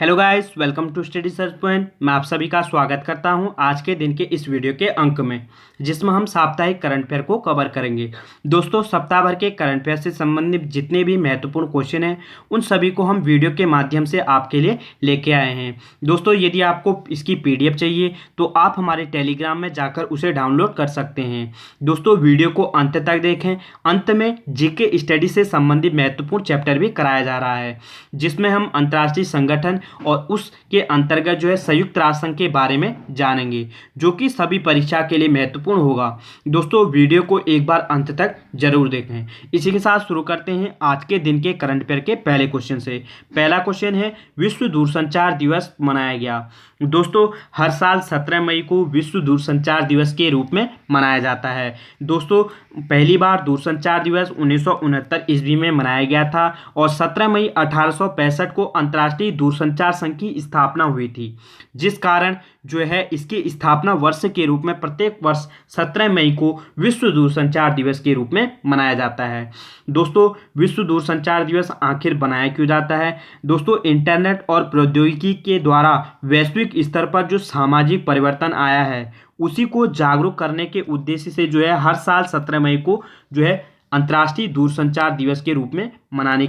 Hello guys, welcome to Study Search Point. मैं आप सभी का स्वागत करता हूं आज के दिन के इस वीडियो के अंक में, जिसमें हम साप्ताहिक करंट अफेयर को कवर करेंगे। दोस्तों, सप्ताह भर के करंट अफेयर से संबंधित जितने भी महत्वपूर्ण क्वेश्चन हैं उन सभी को हम वीडियो के माध्यम से आपके लिए लेके आए हैं। दोस्तों, यदि आपको इसकी PDF चाहिए तो आप हमारे टेलीग्राम में जाकर उसे डाउनलोड कर सकते हैं। दोस्तों, वीडियो को अंत तक देखें। अंत में जीके स्टडी से संबंधित महत्वपूर्ण चैप्टर भी कराया जा रहा है, जिसमें हम अंतर्राष्ट्रीय संगठन और उसके अंतर्गत संयुक्त राष्ट्र संघ के बारे में जानेंगे, जो कि सभी परीक्षा के लिए महत्वपूर्ण होगा। दोस्तों, वीडियो को एक बार अंत तक जरूर देखें। इसी के साथ शुरू करते हैं आज के दिन के करंट अफेयर के पहले क्वेश्चन से। पहला क्वेश्चन है, विश्व दूरसंचार दिवस मनाया गया। दोस्तों, हर साल 17 मई को विश्व दूरसंचार दिवस के रूप में मनाया जाता है। दोस्तों, पहली बार दूरसंचार दिवस 1969 ईस्वी में मनाया गया था और 17 मई 1865 को अंतर्राष्ट्रीय दूरसंचार संघ की स्थापना हुई थी, जिस कारण इसके स्थापना वर्ष के रूप में प्रत्येक वर्ष 17 मई को विश्व दूरसंचार दिवस के रूप में मनाया जाता है। दोस्तों, विश्व दूरसंचार दिवस आखिर बनाया क्यों जाता है? दोस्तों, इंटरनेट और प्रौद्योगिकी के द्वारा वैश्विक स्तर पर जो सामाजिक परिवर्तन आया है, उसी को जागरूक करने के उद्देश्य से हर साल 17 मई को अंतर्राष्ट्रीय दूरसंचार दिवस के रूप में मनाने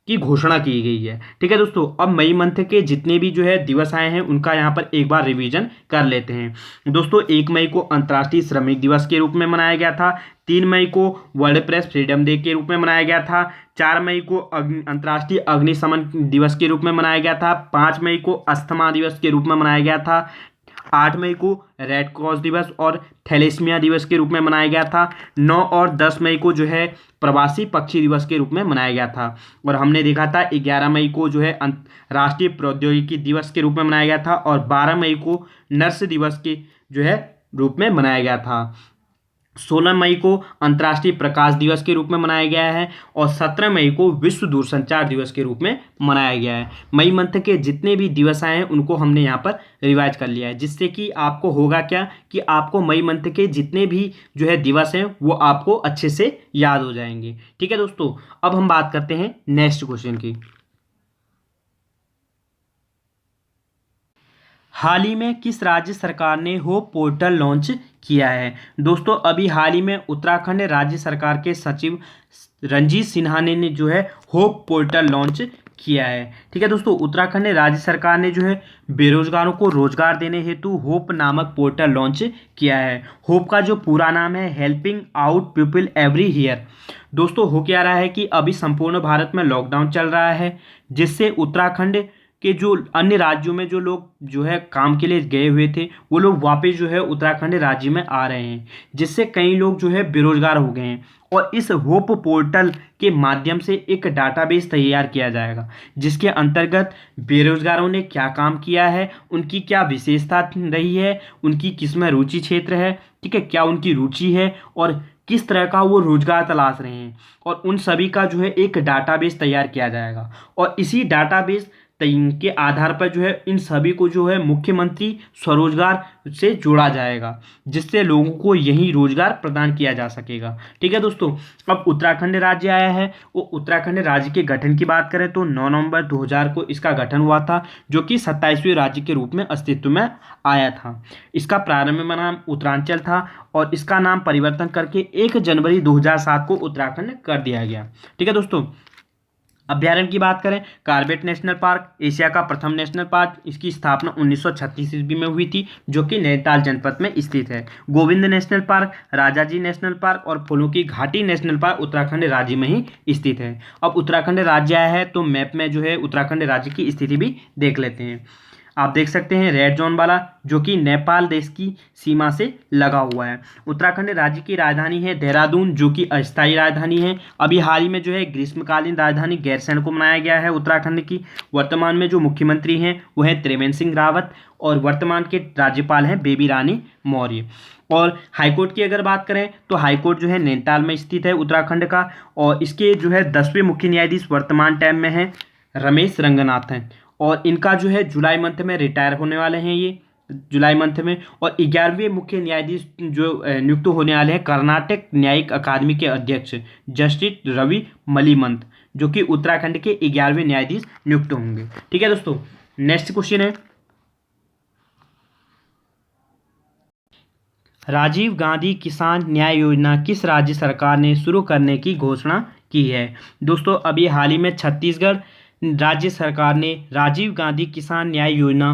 की घोषणा की गई है। ठीक है दोस्तों, अब मई मंथ के जितने भी दिवस आए हैं उनका यहाँ पर एक बार रिवीजन कर लेते हैं। दोस्तों, 1 मई को अंतर्राष्ट्रीय श्रमिक दिवस के रूप में मनाया गया था। 3 मई को वर्ल्ड प्रेस फ्रीडम डे के रूप में मनाया गया था। 4 मई को अंतर्राष्ट्रीय अग्निशमन दिवस के रूप में मनाया गया था। 5 मई को अस्थमा दिवस के रूप में मनाया गया था। 8 मई को रेड क्रॉस दिवस और थैलेसीमिया दिवस के रूप में मनाया गया था। 9 और 10 मई को प्रवासी पक्षी दिवस के रूप में मनाया गया था। और हमने देखा था 11 मई को राष्ट्रीय प्रौद्योगिकी दिवस के रूप में मनाया गया था और 12 मई को नर्स दिवस के रूप में मनाया गया था। 16 मई को अंतर्राष्ट्रीय प्रकाश दिवस के रूप में मनाया गया है और 17 मई को विश्व दूरसंचार दिवस के रूप में मनाया गया है। मई मंथ के जितने भी दिवस आए हैं उनको हमने यहाँ पर रिवाइज कर लिया है, जिससे कि आपको होगा क्या कि आपको मई मंथ के जितने भी दिवस हैं वो आपको अच्छे से याद हो जाएंगे। ठीक है दोस्तों, अब हम बात करते हैं नेक्स्ट क्वेश्चन की। हाल ही में किस राज्य सरकार ने होप पोर्टल लॉन्च किया है? दोस्तों, अभी हाल ही में उत्तराखंड राज्य सरकार के सचिव रंजीत सिन्हा ने होप पोर्टल लॉन्च किया है। ठीक है दोस्तों, उत्तराखंड राज्य सरकार ने बेरोजगारों को रोजगार देने हेतु होप नामक पोर्टल लॉन्च किया है। होप का जो पूरा नाम है helping out people every year. दोस्तों, हो क्या रहा है कि अभी संपूर्ण भारत में लॉकडाउन चल रहा है, जिससे उत्तराखंड के जो अन्य राज्यों में जो लोग काम के लिए गए हुए थे वो लोग वापस उत्तराखंड राज्य में आ रहे हैं, जिससे कई लोग बेरोजगार हो गए हैं। और इस होप पोर्टल के माध्यम से एक डाटाबेस तैयार किया जाएगा, जिसके अंतर्गत बेरोजगारों ने क्या काम किया है, उनकी क्या विशेषता रही है, उनकी किसमें रुचि क्षेत्र है, ठीक है, क्या उनकी रुचि है और किस तरह का वो रोजगार तलाश रहे हैं, और उन सभी का एक डाटाबेस तैयार किया जाएगा। और इसी डाटाबेस के आधार पर इन सभी को मुख्यमंत्री स्वरोजगार से जोड़ा जाएगा, जिससे लोगों को यही रोजगार प्रदान किया जा सकेगा। ठीक है दोस्तों, अब उत्तराखंड राज्य आया है। वो उत्तराखंड राज्य के गठन की बात करें तो 9 नवंबर 2000 को इसका गठन हुआ था, जो कि 27वें राज्य के रूप में अस्तित्व में आया था। इसका प्रारंभ में नाम उत्तरांचल था और इसका नाम परिवर्तन करके 1 जनवरी 2007 को उत्तराखंड कर दिया गया। ठीक है दोस्तों, अभ्यारण्य की बात करें, कॉर्बेट नेशनल पार्क एशिया का प्रथम नेशनल पार्क, इसकी स्थापना 1936 ईस्वी में हुई थी, जो कि नैनीताल जनपद में स्थित है। Govind national park, Rajaji national park और फूलों की घाटी नेशनल पार्क उत्तराखंड राज्य में ही स्थित है। अब उत्तराखंड राज्य आया है तो मैप में उत्तराखंड राज्य की स्थिति भी देख लेते हैं। आप देख सकते हैं रेड जोन वाला, जो कि नेपाल देश की सीमा से लगा हुआ है। उत्तराखंड राज्य की राजधानी है देहरादून, जो कि अस्थायी राजधानी है। अभी हाल ही में ग्रीष्मकालीन राजधानी गैरसैंण को बनाया गया है उत्तराखंड की। वर्तमान में जो मुख्यमंत्री हैं वो है त्रिवेंद्र सिंह रावत और वर्तमान के राज्यपाल हैं बेबी रानी मौर्य। और हाईकोर्ट की अगर बात करें तो हाईकोर्ट नैनीताल में स्थित है उत्तराखंड का, और इसके 10वें मुख्य न्यायाधीश वर्तमान टाइम में हैं रमेश रंगनाथन, और इनका जुलाई मंथ में रिटायर होने वाले हैं ये जुलाई मंथ में। और 11वें मुख्य न्यायाधीश नियुक्त होने वाले हैं कर्नाटक न्यायिक अकादमी के अध्यक्ष जस्टिस रवि मलिमंत, जो कि उत्तराखंड के 11वें न्यायाधीश नियुक्त होंगे। ठीक है दोस्तों, नेक्स्ट क्वेश्चन है, राजीव गांधी किसान न्याय योजना किस राज्य सरकार ने शुरू करने की घोषणा की है? दोस्तों अभी हाल ही में छत्तीसगढ़ राज्य सरकार ने राजीव गांधी किसान न्याय योजना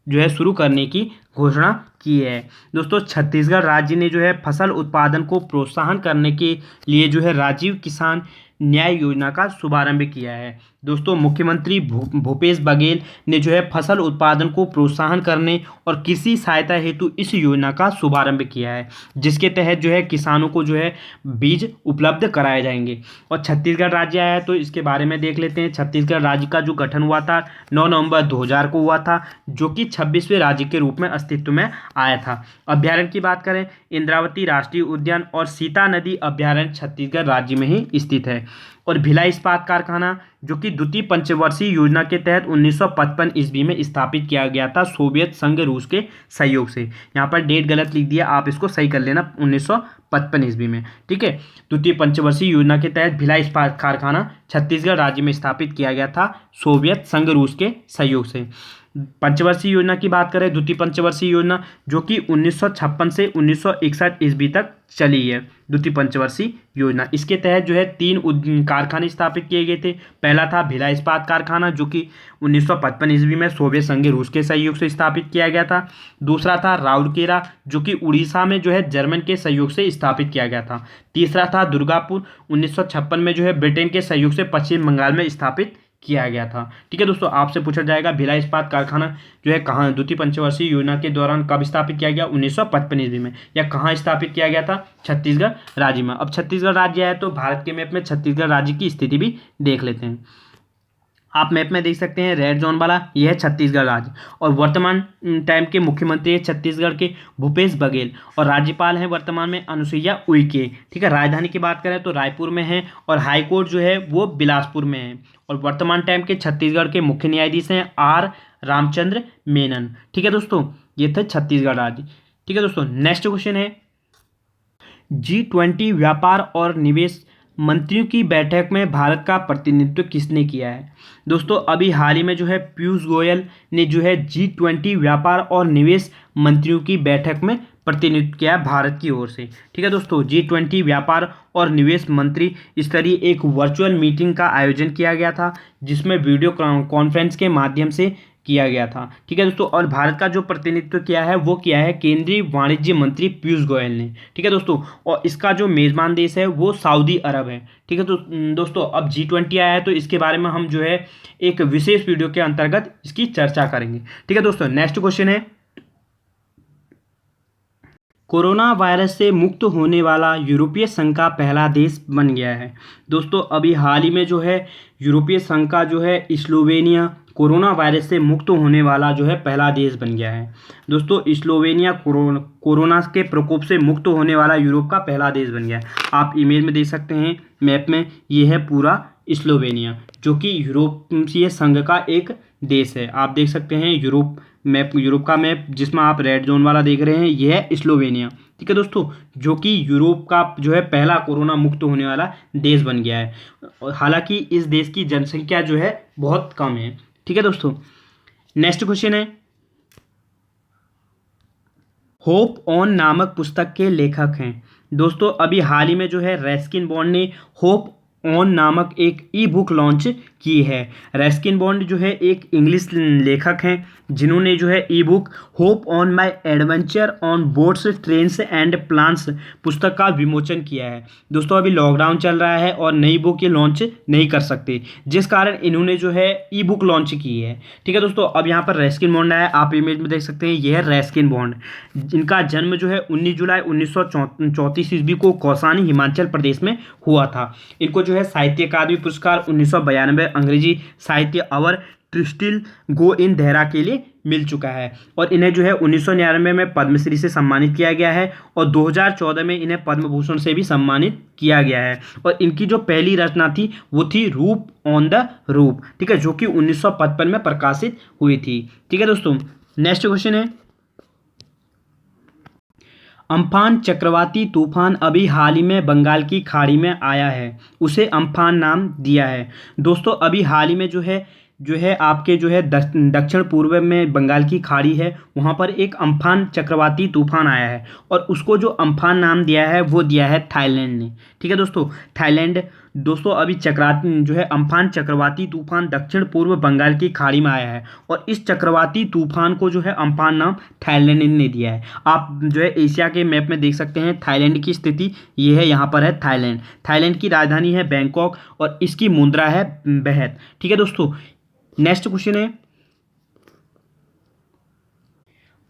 जो है शुरू करने की घोषणा की है। दोस्तों छत्तीसगढ़ राज्य ने जो है फसल उत्पादन को प्रोत्साहन करने के लिए जो है राजीव किसान न्याय योजना का शुभारंभ किया है। दोस्तों मुख्यमंत्री भूपेश बघेल ने जो है फसल उत्पादन को प्रोत्साहन करने और कृषि सहायता हेतु इस योजना का शुभारंभ किया है, जिसके तहत जो है किसानों को जो है बीज उपलब्ध कराए जाएंगे। और छत्तीसगढ़ राज्य आया है तो इसके बारे में देख लेते हैं। छत्तीसगढ़ राज्य का जो गठन हुआ था 9 नवंबर 2000 को हुआ था, जो कि 26वें राज्य के रूप में अस्तित्व में आया था। अभ्यारण्य की बात करें, इंद्रावती राष्ट्रीय उद्यान और सीता नदी अभ्यारण्य छत्तीसगढ़ राज्य में ही स्थित है। और भिलाई इस्पात कारखाना जो कि द्वितीय पंचवर्षीय योजना के तहत 1955 ईस्वी में स्थापित किया गया था सोवियत संघ रूस के सहयोग से। यहाँ पर डेट गलत लिख दिया, आप इसको सही कर लेना, 1955 ईस्वी में। ठीक है, द्वितीय पंचवर्षीय योजना के तहत भिलाई इस्पात कारखाना छत्तीसगढ़ राज्य में स्थापित किया गया था सोवियत संघ रूस के सहयोग से। पंचवर्षीय योजना की बात करें, द्वितीय पंचवर्षीय योजना जो कि 1956 से 1961 ईस्वी तक चली है, द्वितीय पंचवर्षीय योजना। इसके तहत जो है 3 कारखाने स्थापित किए गए थे। पहला था भिलाई इस्पात कारखाना जो कि 1955 ईस्वी में सोवियत संघ रूस के सहयोग से स्थापित किया गया था। दूसरा था राउरकेला जो कि उड़ीसा में जो है जर्मन के सहयोग से स्थापित किया गया था। तीसरा था दुर्गापुर, 1956 में जो है ब्रिटेन के सहयोग से पश्चिम बंगाल में स्थापित किया गया था। ठीक है दोस्तों, आपसे पूछा जाएगा भिलाई इस्पात कारखाना जो है कहाँ द्वितीय पंचवर्षीय योजना के दौरान कब स्थापित किया गया? 1955 ईस्वी में। या कहाँ स्थापित किया गया था? छत्तीसगढ़ राज्य में। अब छत्तीसगढ़ राज्य है तो भारत के मैप में छत्तीसगढ़ राज्य की स्थिति भी देख लेते हैं। आप मैप में देख सकते हैं रेड जोन वाला, यह है छत्तीसगढ़ राज्य। और वर्तमान टाइम के मुख्यमंत्री है छत्तीसगढ़ के भूपेश बघेल, और राज्यपाल हैं वर्तमान में अनुसुईया उइके। ठीक है, राजधानी की बात करें तो रायपुर में है, और हाईकोर्ट जो है वो बिलासपुर में है। और वर्तमान टाइम के छत्तीसगढ़ के मुख्य न्यायाधीश हैं आर रामचंद्र मेनन। ठीक है दोस्तों, ये थे छत्तीसगढ़ राज्य। ठीक है दोस्तों, नेक्स्ट क्वेश्चन है, G20 व्यापार और निवेश मंत्रियों की बैठक में भारत का प्रतिनिधित्व किसने किया है? दोस्तों अभी हाल ही में जो है पीयूष गोयल ने जो है G20 व्यापार और निवेश मंत्रियों की बैठक में प्रतिनिधित्व किया है भारत की ओर से। ठीक है दोस्तों, G20 व्यापार और निवेश मंत्री स्तरीय एक वर्चुअल मीटिंग का आयोजन किया गया था, जिसमें वीडियो कॉन्फ्रेंस के माध्यम से किया गया था। ठीक है दोस्तों, और भारत का जो प्रतिनिधित्व किया है वो किया है केंद्रीय वाणिज्य मंत्री पीयूष गोयल ने। ठीक है दोस्तों, और इसका जो मेजबान देश है वो सऊदी अरब है। ठीक है तो दोस्तों, अब G20 आया है तो इसके बारे में हम जो है एक विशेष वीडियो के अंतर्गत इसकी चर्चा करेंगे। ठीक है दोस्तों, नेक्स्ट क्वेश्चन है, कोरोना वायरस से मुक्त होने वाला यूरोपीय संघ का पहला देश बन गया है। दोस्तों अभी हाल ही में जो है यूरोपीय संघ का जो है स्लोवेनिया कोरोना वायरस से मुक्त होने वाला जो है पहला देश बन गया है। दोस्तों स्लोवेनिया कोरोना के प्रकोप से मुक्त होने वाला यूरोप का पहला देश बन गया है। आप इमेज में देख सकते हैं मैप में, ये है पूरा स्लोवेनिया जो कि यूरोपीय संघ का एक देश है। आप देख सकते हैं यूरोप का मैप जिसमें आप रेड जोन वाला देख रहे हैं, यह है स्लोवेनिया। ठीक है दोस्तों, जो कि यूरोप का जो है पहला कोरोना मुक्त होने वाला देश बन गया है। हालांकि इस देश की जनसंख्या जो है बहुत कम है। ठीक है दोस्तों, नेक्स्ट क्वेश्चन है, होप ऑन नामक पुस्तक के लेखक हैं। दोस्तों अभी हाल ही में जो है रस्किन बॉन्ड ने होप ऑन नामक एक ई बुक लॉन्च की है। रस्किन बॉन्ड जो है एक इंग्लिश लेखक हैं जिन्होंने जो है ई book hope on my adventure on boats trains and plans पुस्तक का विमोचन किया है। दोस्तों अभी लॉकडाउन चल रहा है और नई बुक ये लॉन्च नहीं कर सकते, जिस कारण इन्होंने जो है ई बुक लॉन्च की है। ठीक है दोस्तों, अब यहाँ पर रस्किन बॉन्ड आया, आप इमेज में देख सकते हैं, यह है रस्किन बॉन्ड। इनका जन्म जो है 19 जुलाई 1934 ईस्वी को कौसानी हिमाचल प्रदेश में हुआ था। इनको जो है साहित्य अकादमी पुरस्कार 1992 अंग्रेजी साहित्य अवर ट्रिस्टिल गो इन देहरा के लिए मिल चुका है। और इन्हें जो है 1999 में पद्मश्री से सम्मानित किया गया है और 2014 में इन्हें पद्म भूषण से भी सम्मानित किया गया है। और इनकी जो पहली रचना थी वो थी रूप ऑन द रूप, ठीक है, जो कि 1955 में प्रकाशित हुई थी। ठीक है दोस्तों, नेक्स्ट क्वेश्चन है, अम्फान चक्रवाती तूफान अभी हाल ही में बंगाल की खाड़ी में आया है, उसे अम्फान नाम दिया है। दोस्तों अभी हाल ही में जो है आपके जो है दक्षिण पूर्व में बंगाल की खाड़ी है, वहाँ पर एक अम्फान चक्रवाती तूफान आया है और उसको जो अम्फान नाम दिया है वो दिया है थाईलैंड ने। ठीक है दोस्तों, थाईलैंड। दोस्तों अभी जो है अम्फान चक्रवाती तूफान दक्षिण पूर्व बंगाल की खाड़ी में आया है और इस चक्रवाती तूफान को जो है अम्फान नाम थाईलैंड ने दिया है। आप जो है एशिया के मैप में देख सकते हैं थाईलैंड की स्थिति ये है, यहाँ पर है थाईलैंड। थाईलैंड की राजधानी है बैंकॉक और इसकी मुद्रा है बेहत। ठीक है दोस्तों, नेक्स्ट क्वेश्चन है,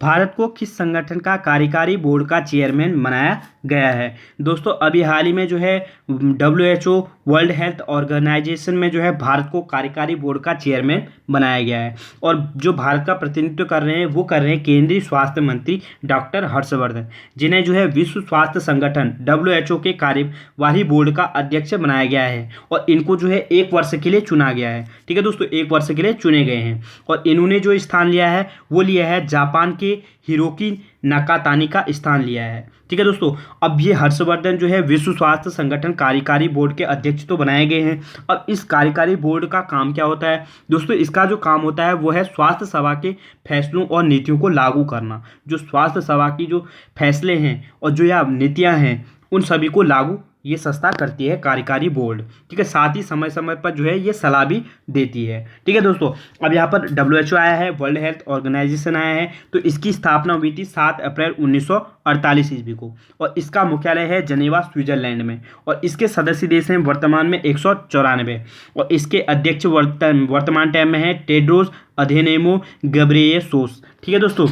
भारत को किस संगठन का कार्यकारी बोर्ड का चेयरमैन बनाया गया है? दोस्तों अभी हाल ही में जो है WHO वर्ल्ड हेल्थ ऑर्गेनाइजेशन में जो है भारत को कार्यकारी बोर्ड का चेयरमैन बनाया गया है और जो भारत का प्रतिनिधित्व कर रहे हैं वो कर रहे हैं केंद्रीय स्वास्थ्य मंत्री डॉक्टर हर्षवर्धन, जिन्हें जो है विश्व स्वास्थ्य संगठन WHO के कार्यवाही बोर्ड का अध्यक्ष बनाया गया है और इनको जो है 1 वर्ष के लिए चुना गया है। ठीक है दोस्तों, 1 वर्ष के लिए चुने गए हैं और इन्होंने जो स्थान लिया है वो लिया है जापान के हिरोकी नाकातानी का स्थान लिया है। ठीक है दोस्तों, अब ये हर्षवर्धन जो है विश्व स्वास्थ्य संगठन कार्यकारी बोर्ड के अध्यक्ष तो बनाए गए हैं। अब इस कार्यकारी बोर्ड का काम क्या होता है? दोस्तों इसका जो काम होता है वो है स्वास्थ्य सेवा के फैसलों और नीतियों को लागू करना। जो स्वास्थ्य सेवा की जो फैसले हैं और जो यह नीतियां हैं उन सभी को लागू ये संस्था करती है कार्यकारी बोर्ड। ठीक है, साथ ही समय समय पर जो है ये सलाह भी देती है। ठीक है दोस्तों, अब यहाँ पर WHO आया है, वर्ल्ड हेल्थ ऑर्गेनाइजेशन आया है, तो इसकी स्थापना हुई थी 7 अप्रैल 1948 ईस्वी को और इसका मुख्यालय है जेनेवा स्विट्जरलैंड में और इसके सदस्य देश हैं वर्तमान में 194 और इसके अध्यक्ष वर्तमान टाइम में है टेड्रोस अधेनोम घेब्रेयेसुस। ठीक है दोस्तों,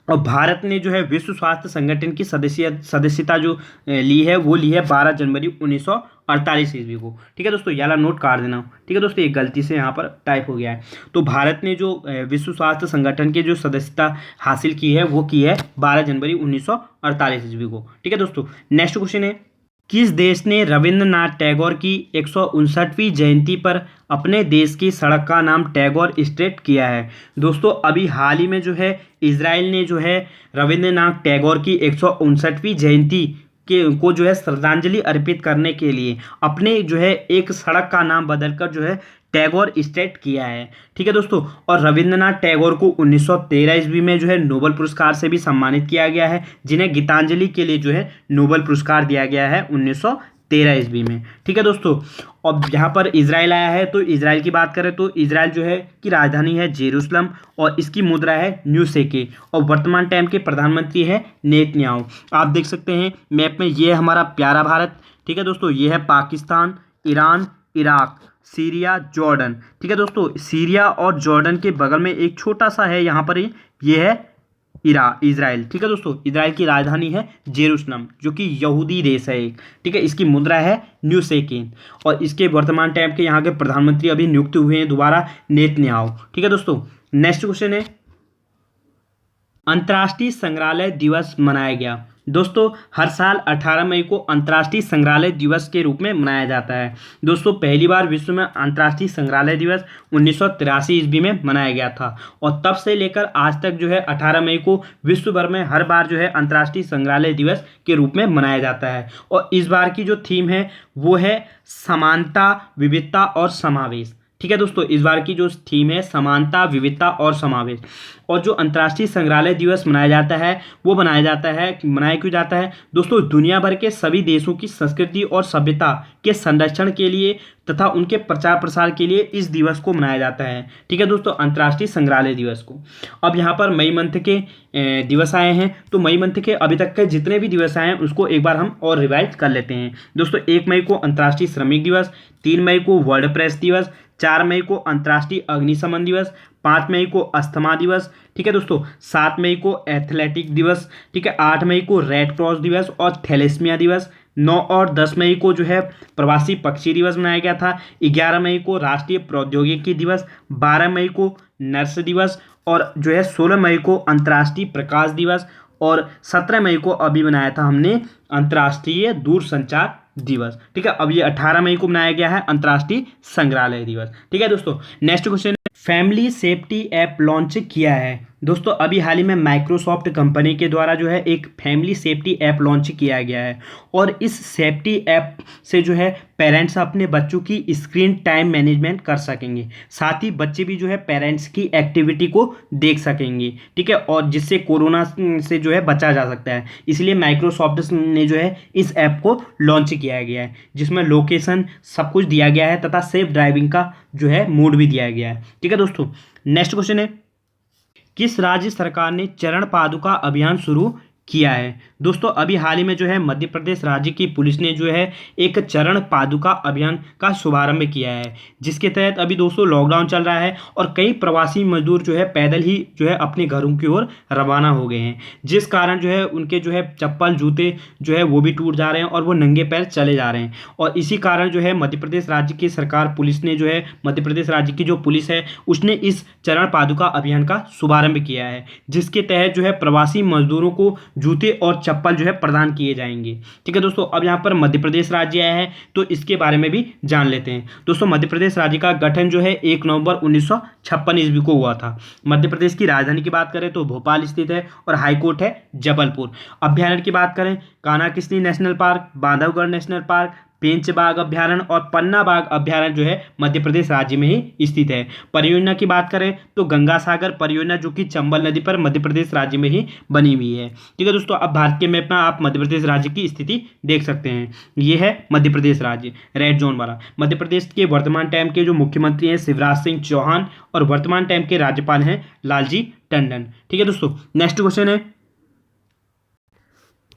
और भारत ने जो है विश्व स्वास्थ्य संगठन की सदस्यता जो ली है वो ली है 12 जनवरी 1948 ईस्वी को। ठीक है दोस्तों, याला नोट काट देना। ठीक है दोस्तों, एक गलती से यहाँ पर टाइप हो गया है। तो भारत ने जो विश्व स्वास्थ्य संगठन की जो सदस्यता हासिल की है वो की है 12 जनवरी 1948 ईस्वी को। ठीक है दोस्तों, नेक्स्ट क्वेश्चन है, किस देश ने रविंद्रनाथ टैगोर की 159वीं जयंती पर अपने देश की सड़क का नाम टैगोर स्ट्रीट किया है? दोस्तों अभी हाल ही में जो है इजराइल ने जो है रविंद्रनाथ टैगोर की 159वीं जयंती को जो है श्रद्धांजलि अर्पित करने के लिए अपने जो है एक सड़क का नाम बदलकर जो है टैगोर स्ट्रीट किया है। ठीक है दोस्तों, और रविंद्रनाथ टैगोर को 1913 ईस्वी में जो है नोबेल पुरस्कार से भी सम्मानित किया गया है, जिन्हें गीतांजलि के लिए जो है नोबेल पुरस्कार दिया गया है 1913 ईस्वी में। ठीक है दोस्तों, अब यहाँ पर इजराइल आया है, तो इजराइल की बात करें तो इजराइल जो है की राजधानी है जेरूसलम और इसकी मुद्रा है न्यू शेके और वर्तमान टाइम के प्रधानमंत्री है नेतन्याहू। आप देख सकते हैं मैप में, ये है हमारा प्यारा भारत। ठीक है दोस्तों, ये है Pakistan, Iran, Iraq, Syria, Jordan. ठीक है दोस्तों, सीरिया और जॉर्डन के बगल में एक छोटा सा है यहाँ पर ये है इजराइल। ठीक है दोस्तों, इजराइल की राजधानी है जेरूसलम जो कि यहूदी देश है एक। ठीक है, इसकी मुद्रा है न्यू शेकेन और इसके वर्तमान टाइम के यहाँ के प्रधानमंत्री अभी नियुक्त हुए हैं दोबारा नेतन्याहू। ठीक है दोस्तों, नेक्स्ट क्वेश्चन है, अंतर्राष्ट्रीय संग्रहालय दिवस मनाया गया। दोस्तों हर साल 18 मई को अंतर्राष्ट्रीय संग्रहालय दिवस के रूप में मनाया जाता है। दोस्तों पहली बार विश्व में अंतर्राष्ट्रीय संग्रहालय दिवस 1983 ईस्वी में मनाया गया था और तब से लेकर आज तक जो है 18 मई को विश्व भर में हर बार जो है अंतर्राष्ट्रीय संग्रहालय दिवस के रूप में मनाया जाता है। और इस बार की जो थीम है वो है समानता, विविधता और समावेश। ठीक है दोस्तों, इस बार की जो थीम है समानता, विविधता और समावेश। और जो अंतर्राष्ट्रीय संग्रहालय दिवस मनाया जाता है वो मनाया क्यों जाता है दोस्तों? दुनिया भर के सभी देशों की संस्कृति और सभ्यता के संरक्षण के लिए तथा उनके प्रचार प्रसार के लिए इस दिवस को मनाया जाता है। ठीक है दोस्तों, अंतर्राष्ट्रीय संग्रहालय दिवस को। अब यहाँ पर मई मंथ के दिवस आए हैं, तो मई मंथ के अभी तक के जितने भी दिवस आए हैं उसको एक बार हम और रिवाइज कर लेते हैं। दोस्तों 1 मई को अंतर्राष्ट्रीय श्रमिक दिवस, 3 मई को वर्ल्ड प्रेस दिवस, 4 मई को अंतर्राष्ट्रीय अग्निशमन दिवस, 5 मई को अस्थमा दिवस। ठीक है दोस्तों, 7 मई को एथलेटिक दिवस। ठीक है, 8 मई को रेड क्रॉस दिवस और थैलेसीमिया दिवस। 9 और 10 मई को जो है प्रवासी पक्षी दिवस मनाया गया था। 11 मई को राष्ट्रीय प्रौद्योगिकी दिवस, 12 मई को नर्स दिवस और जो है 16 मई को अंतर्राष्ट्रीय प्रकाश दिवस और 17 मई को अभी मनाया था हमने अंतर्राष्ट्रीय दूरसंचार दिवस। ठीक है, अब ये 18 मई को मनाया गया है अंतर्राष्ट्रीय संग्रहालय दिवस। ठीक है दोस्तों, next question, family safety app launch किया है। दोस्तों अभी हाल ही में माइक्रोसॉफ्ट कंपनी के द्वारा जो है एक फैमिली सेफ्टी ऐप लॉन्च किया गया है और इस सेफ्टी ऐप से जो है पेरेंट्स अपने बच्चों की स्क्रीन टाइम मैनेजमेंट कर सकेंगे, साथ ही बच्चे भी जो है पेरेंट्स की एक्टिविटी को देख सकेंगे, ठीक है, और जिससे कोरोना से जो है बचा जा सकता है। इसलिए माइक्रोसॉफ्ट ने जो है इस ऐप को लॉन्च किया गया है जिसमें लोकेशन सब कुछ दिया गया है तथा सेफ ड्राइविंग का जो है मोड भी दिया गया है। ठीक है दोस्तों, नेक्स्ट क्वेश्चन है, किस राज्य सरकार ने चरण पादुका अभियान शुरू किया है? दोस्तों अभी हाल ही में जो है मध्य प्रदेश राज्य की पुलिस ने जो है एक चरण पादुका अभियान का शुभारंभ किया है, जिसके तहत अभी दोस्तों लॉकडाउन चल रहा है और कई प्रवासी मजदूर जो है पैदल ही जो है अपने घरों की ओर रवाना हो गए हैं, जिस कारण जो है उनके जो है चप्पल जूते जो है वो भी टूट जा रहे हैं और वो नंगे पैर चले जा रहे हैं। और इसी कारण जो है मध्य प्रदेश राज्य की सरकार पुलिस ने जो है मध्य प्रदेश राज्य की जो पुलिस है उसने इस चरण पादुका अभियान का शुभारंभ किया है, जिसके तहत जो है प्रवासी मजदूरों को जूते और चप्पल जो है प्रदान किए जाएंगे। ठीक है दोस्तों, अब यहाँ पर मध्य प्रदेश राज्य आया है तो इसके बारे में भी जान लेते हैं। दोस्तों मध्य प्रदेश राज्य का गठन जो है 1 नवंबर 1956 ईस्वी को हुआ था। मध्य प्रदेश की राजधानी की बात करें तो भोपाल स्थित है और हाईकोर्ट है जबलपुर। अभ्यारण्य की बात करें, कान्हा-किस्ली national park, Bandhavgarh national park, पेंच बाग अभ्यारण्य और पन्ना बाग अभ्यारण्य जो है मध्य प्रदेश राज्य में ही स्थित है। परियोजना की बात करें तो गंगा सागर परियोजना जो कि चंबल नदी पर मध्य प्रदेश राज्य में ही बनी हुई है। ठीक है दोस्तों, अब भारत के मैप में आप मध्य प्रदेश राज्य की स्थिति देख सकते हैं। ये है मध्य प्रदेश राज्य, रेड जोन वाला। मध्य प्रदेश के वर्तमान टाइम के जो मुख्यमंत्री हैं शिवराज सिंह चौहान और वर्तमान टाइम के राज्यपाल हैं लालजी टंडन। ठीक है दोस्तों, नेक्स्ट क्वेश्चन है,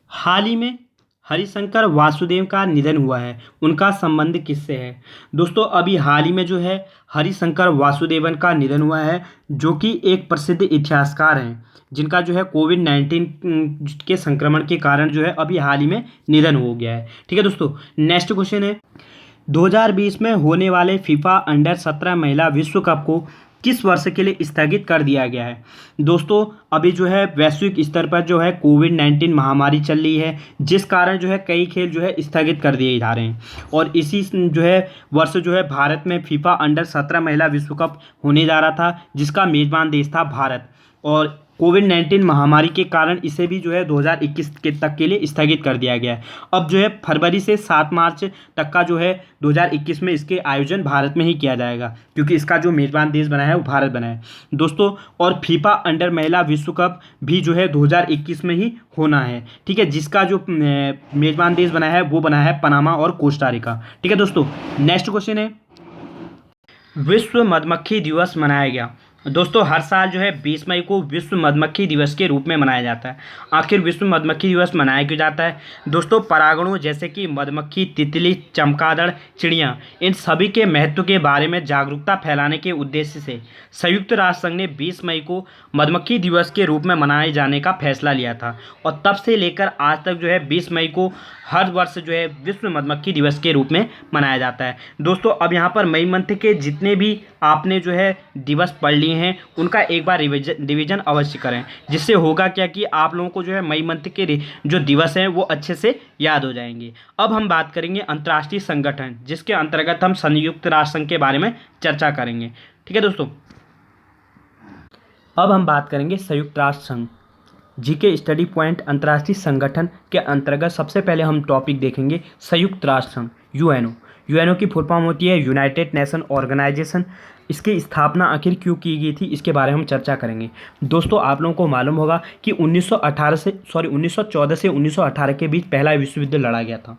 हाल ही में हरिशंकर वासुदेव का निधन हुआ है, उनका संबंध किससे है? दोस्तों अभी हाल ही में जो है हरिशंकर वासुदेवन का निधन हुआ है, जो कि एक प्रसिद्ध इतिहासकार हैं जिनका जो है कोविड-19 के संक्रमण के कारण जो है अभी हाल ही में निधन हो गया है। ठीक है दोस्तों, नेक्स्ट क्वेश्चन है, 2020 में होने वाले फीफा अंडर 17 महिला विश्व कप को किस वर्ष के लिए स्थगित कर दिया गया है? दोस्तों अभी जो है वैश्विक स्तर पर जो है कोविड-19 महामारी चल रही है, जिस कारण जो है कई खेल जो है स्थगित कर दिए जा रहे हैं और इसी जो है वर्ष जो है भारत में फीफा अंडर 17 महिला विश्व कप होने जा रहा था, जिसका मेज़बान देश था भारत, और कोविड-19 महामारी के कारण इसे भी जो है 2021 तक के लिए स्थगित कर दिया गया है। अब जो है फरवरी से 7 मार्च तक का जो है 2021 में इसके आयोजन भारत में ही किया जाएगा, क्योंकि इसका जो मेज़बान देश बना है वो भारत बना है दोस्तों। और फीफा अंडर महिला विश्व कप भी जो है 2021 में ही होना है। ठीक है, जिसका जो मेज़बान देश बना है वो बना है पनामा और कोस्टारिका। ठीक है दोस्तों, नेक्स्ट क्वेश्चन है, विश्व मधुमक्खी दिवस मनाया गया। दोस्तों हर साल जो है 20 मई को विश्व मधुमक्खी दिवस के रूप में मनाया जाता है। आखिर विश्व मधुमक्खी दिवस मनाया क्यों जाता है? दोस्तों परागणों जैसे कि मधुमक्खी, तितली, चमगादड़, चिड़िया, इन सभी के महत्व के बारे में जागरूकता फैलाने के उद्देश्य से संयुक्त राष्ट्र संघ ने 20 मई को मधुमक्खी दिवस के रूप में मनाए जाने का फैसला लिया था और तब से लेकर आज तक जो है 20 मई को हर वर्ष जो है विश्व मधुमक्खी दिवस के रूप में मनाया जाता है। दोस्तों अब यहाँ पर मई मंथ के जितने भी आपने जो है दिवस पढ़ लिए हैं उनका एक बार रिवीजन अवश्य करें, जिससे होगा क्या कि आप लोगों को जो है मई मंथ के जो दिवस हैं वो अच्छे से याद हो जाएंगे। अब हम बात करेंगे अंतर्राष्ट्रीय संगठन, जिसके अंतर्गत हम संयुक्त राष्ट्र संघ के बारे में चर्चा करेंगे। ठीक है दोस्तों, अब हम बात करेंगे संयुक्त राष्ट्र संघ। जीके स्टडी पॉइंट अंतर्राष्ट्रीय संगठन के अंतर्गत सबसे पहले हम टॉपिक देखेंगे संयुक्त राष्ट्र संघ, यूएनओ। यूएनओ की फुल फॉर्म होती है यूनाइटेड नेशन ऑर्गेनाइजेशन। इसकी स्थापना आखिर क्यों की गई थी इसके बारे में हम चर्चा करेंगे। दोस्तों आप लोगों को मालूम होगा कि 1914 से 1918 के बीच पहला विश्व युद्ध लड़ा गया था,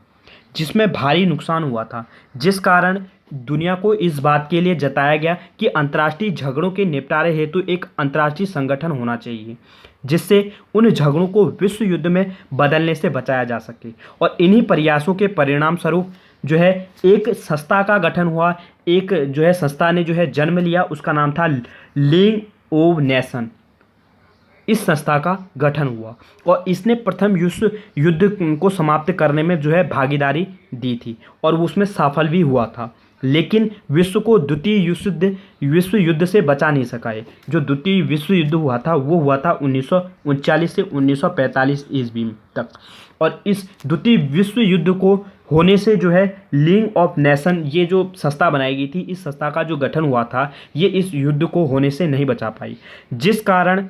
जिसमें भारी नुकसान हुआ था, जिस कारण दुनिया को इस बात के लिए जताया गया कि अंतर्राष्ट्रीय झगड़ों के निपटारे हेतु एक अंतर्राष्ट्रीय संगठन होना चाहिए, जिससे उन झगड़ों को विश्व युद्ध में बदलने से बचाया जा सके। और इन्हीं प्रयासों के परिणाम स्वरूप जो है एक संस्था का गठन हुआ। एक जो है संस्था ने जो है जन्म लिया, उसका नाम था लीग ऑफ नेशन। इस संस्था का गठन हुआ और इसने प्रथम विश्व युद्ध को समाप्त करने में जो है भागीदारी दी थी और वो उसमें सफल भी हुआ था, लेकिन विश्व को द्वितीय विश्व युद्ध से बचा नहीं सका है। जो द्वितीय विश्व युद्ध हुआ था वो हुआ था 1939 से 1945 ईस्वी तक। और इस द्वितीय विश्व युद्ध को होने से जो है लीग ऑफ नेशन, ये जो संस्था बनाई गई थी, इस संस्था का जो गठन हुआ था ये इस युद्ध को होने से नहीं बचा पाई, जिस कारण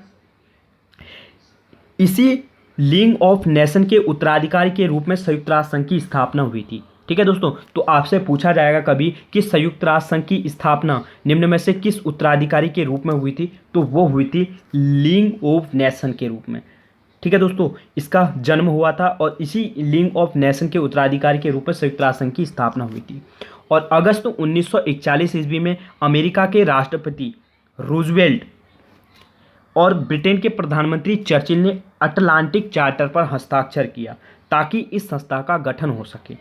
इसी लीग ऑफ नेशन के उत्तराधिकारी के रूप में संयुक्त राष्ट्र संघ की स्थापना हुई थी। ठीक है दोस्तों, तो आपसे पूछा जाएगा कभी कि संयुक्त राष्ट्र संघ की स्थापना निम्न में से किस उत्तराधिकारी के रूप में हुई थी, तो वो हुई थी लीग ऑफ नेशन के रूप में। ठीक है दोस्तों, इसका जन्म हुआ था और इसी लीग ऑफ नेशन के उत्तराधिकारी के रूप में संयुक्त राष्ट्र संघ की स्थापना हुई थी। और अगस्त 1941 ईस्वी में अमेरिका के राष्ट्रपति रूजवेल्ट और ब्रिटेन के प्रधानमंत्री चर्चिल ने अटलांटिक चार्टर पर हस्ताक्षर किया ताकि इस संस्था का गठन हो सके।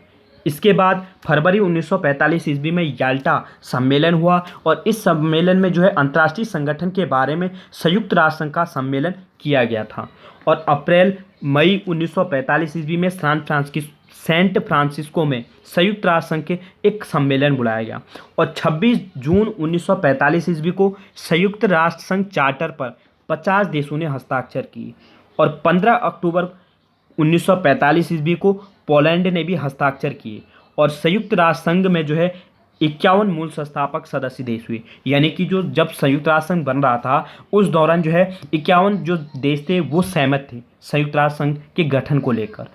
इसके बाद फरवरी 1945 ईस्वी में याल्टा सम्मेलन हुआ और इस सम्मेलन में जो है अंतर्राष्ट्रीय संगठन के बारे में संयुक्त राष्ट्र संघ का सम्मेलन किया गया था। और अप्रैल मई 1945 ईस्वी में सेंट फ्रांसिस्को में संयुक्त राष्ट्र संघ के एक सम्मेलन बुलाया गया और 26 जून 1945 ईस्वी को संयुक्त राष्ट्र संघ चार्टर पर 50 देशों ने हस्ताक्षर किए और 15 अक्टूबर 1945 ईस्वी को पोलैंड ने भी हस्ताक्षर किए और संयुक्त राष्ट्र संघ में जो है 51 मूल संस्थापक सदस्य देश हुए। यानी कि जो जब संयुक्त राष्ट्र संघ बन रहा था उस दौरान जो है 51 जो देश थे वो सहमत थे संयुक्त राष्ट्र संघ के गठन को लेकर।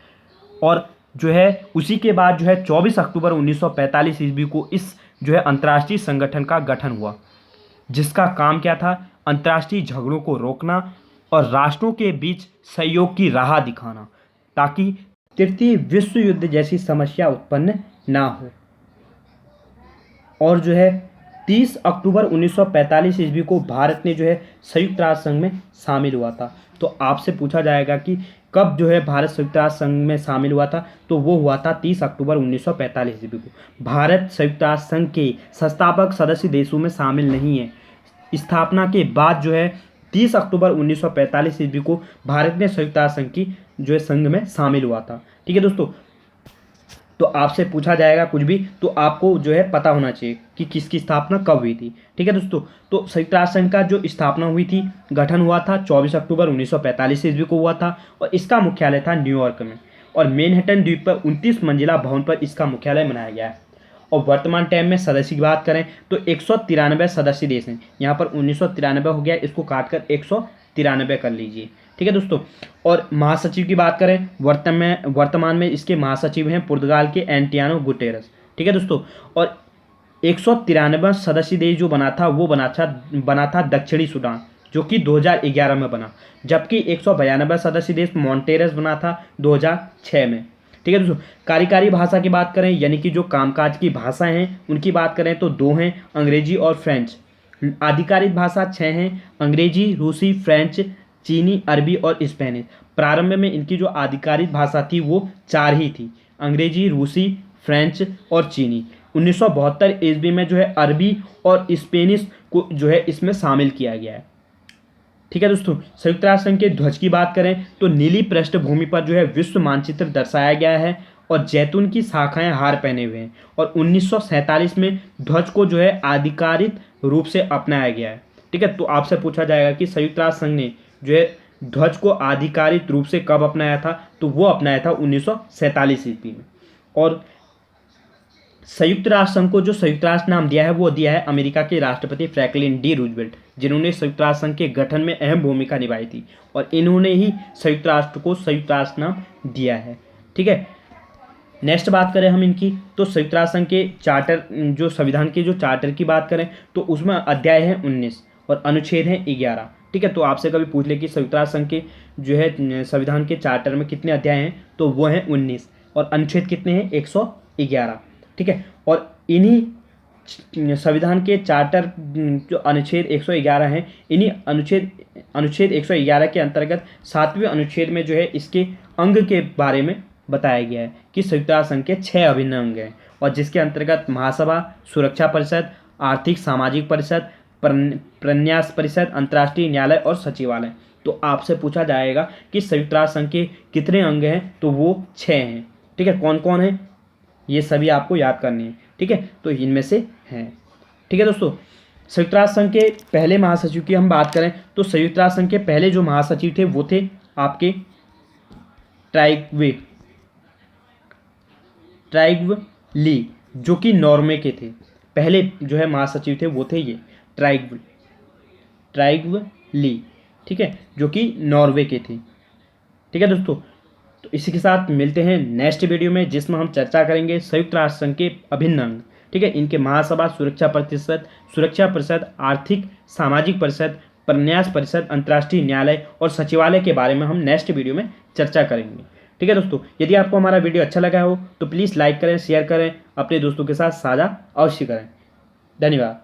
और जो है उसी के बाद जो है 24 अक्टूबर 1945 ईस्वी को इस जो है अंतर्राष्ट्रीय संगठन का गठन हुआ, जिसका काम क्या था, अंतर्राष्ट्रीय झगड़ों को रोकना और राष्ट्रों के बीच सहयोग की राह दिखाना ताकि तृतीय विश्व युद्ध जैसी समस्या उत्पन्न ना हो। और जो है 30 अक्टूबर 1945 ईस्वी को भारत ने जो है संयुक्त राष्ट्र संघ में शामिल हुआ था। तो आपसे पूछा जाएगा कि कब जो है भारत संयुक्त राष्ट्र संघ में शामिल हुआ था, तो वो हुआ था 30 अक्टूबर 1945 ईस्वी को। भारत संयुक्त राष्ट्र संघ के संस्थापक सदस्य देशों में शामिल नहीं है। स्थापना के बाद जो है 30 अक्टूबर 1945 ईस्वी को भारत ने संयुक्त राष्ट्र संघ की जो है संघ में शामिल हुआ था। ठीक है दोस्तों, तो आपसे पूछा जाएगा कुछ भी तो आपको जो है पता होना चाहिए कि किसकी स्थापना कब हुई थी। ठीक है दोस्तों, तो संयुक्त राष्ट्र संघ का जो स्थापना हुई थी, गठन हुआ था 24 अक्टूबर 1945 ईस्वी को हुआ था और इसका मुख्यालय था न्यूयॉर्क में और मैनहट्टन द्वीप पर 29 मंजिला भवन पर इसका मुख्यालय बनाया गया है। और वर्तमान टाइम में सदस्य की बात करें तो 193 सदस्य देश हैं। यहाँ पर 1993 हो गया, इसको काट कर 193 कर लीजिए। ठीक है दोस्तों, और महासचिव की बात करें वर्तमान में इसके महासचिव हैं पुर्तगाल के एंटियानो गुटेरस। ठीक है दोस्तों, और 193 सदस्य देश जो बना था वो बना था दक्षिणी सूडान, जो कि 2011 में बना, जबकि 192 सदस्य देश मॉन्टेरस बना था 2006 में। ठीक है दोस्तों, कार्यकारी भाषा की बात करें यानी कि जो कामकाज की भाषाएं हैं उनकी बात करें तो 2 हैं, अंग्रेजी और फ्रेंच। आधिकारिक भाषा 6 हैं, अंग्रेजी, रूसी, फ्रेंच, चीनी, अरबी और स्पेनिश। प्रारंभ में इनकी जो आधिकारिक भाषा थी वो 4 ही थी, अंग्रेजी, रूसी, फ्रेंच और चीनी। 1972 ईस्वी में जो है अरबी और स्पेनिश को जो है इसमें शामिल किया गया है। ठीक है दोस्तों, संयुक्त राष्ट्र संघ के ध्वज की बात करें तो नीली पृष्ठभूमि पर जो है विश्व मानचित्र दर्शाया गया है और जैतून की शाखाएं हार पहने हुए हैं और 1947 में ध्वज को जो है आधिकारिक रूप से अपनाया गया है। ठीक है, तो आपसे पूछा जाएगा कि संयुक्त राष्ट्र संघ ने जो है ध्वज को आधिकारिक रूप से कब अपनाया था, तो वो अपनाया था 1947 ईस्वी में। और संयुक्त राष्ट्र संघ को जो संयुक्त राष्ट्र नाम दिया है वो दिया है अमेरिका के राष्ट्रपति फ्रैंकलिन डी रूजवेल्ट, जिन्होंने संयुक्त राष्ट्र संघ के गठन में अहम भूमिका निभाई थी और इन्होंने ही संयुक्त राष्ट्र को संयुक्त राष्ट्र नाम दिया है। ठीक है, नेक्स्ट बात करें हम इनकी तो संयुक्त राष्ट्र संघ के चार्टर जो संविधान के जो चार्टर की बात करें तो उसमें अध्याय है 19 और अनुच्छेद हैं 11। ठीक है, तो आपसे कभी पूछ ले कि संयुक्त राष्ट्र संघ के जो है संविधान के चार्टर में कितने अध्याय हैं, तो वो हैं 19 और अनुच्छेद कितने हैं 111। ठीक है, और इन्हीं संविधान के चार्टर जो अनुच्छेद 111 हैं, इन्हीं अनुच्छेद 111 के अंतर्गत 7वें अनुच्छेद में जो है इसके अंग के बारे में बताया गया है कि संयुक्त राष्ट्र संघ के 6 अभिन्न अंग हैं और जिसके अंतर्गत महासभा, सुरक्षा परिषद, आर्थिक सामाजिक परिषद, प्रन्यास परिषद, अंतर्राष्ट्रीय न्यायालय और सचिवालय। तो आपसे पूछा जाएगा कि संयुक्त राष्ट्र संघ के कितने अंग हैं, तो वो 6 हैं। ठीक है, कौन कौन है ये सभी आपको याद करनी है। ठीक है, तो इनमें से हैं। ठीक है दोस्तों, संयुक्त राष्ट्र संघ के पहले महासचिव की हम बात करें तो संयुक्त राष्ट्र संघ के पहले जो महासचिव थे वो थे आपके ट्राइग्व ली, जो कि नॉर्वे के थे। पहले जो है महासचिव थे वो थे ये ट्राइग्व ली। ठीक है, जो कि नॉर्वे के थे। ठीक है दोस्तों, तो इसी के साथ मिलते हैं नेक्स्ट वीडियो में, जिसमें हम चर्चा करेंगे संयुक्त राष्ट्र संघ के अभिन्न अंग, ठीक है, इनके महासभा, सुरक्षा परिषद, आर्थिक सामाजिक परिषद, प्रन्यास परिषद, अंतर्राष्ट्रीय न्यायालय और सचिवालय के बारे में हम नेक्स्ट वीडियो में चर्चा करेंगे। ठीक है दोस्तों, यदि आपको हमारा वीडियो अच्छा लगा हो तो प्लीज़ लाइक करें, शेयर करें, अपने दोस्तों के साथ साझा अवश्य करें। धन्यवाद।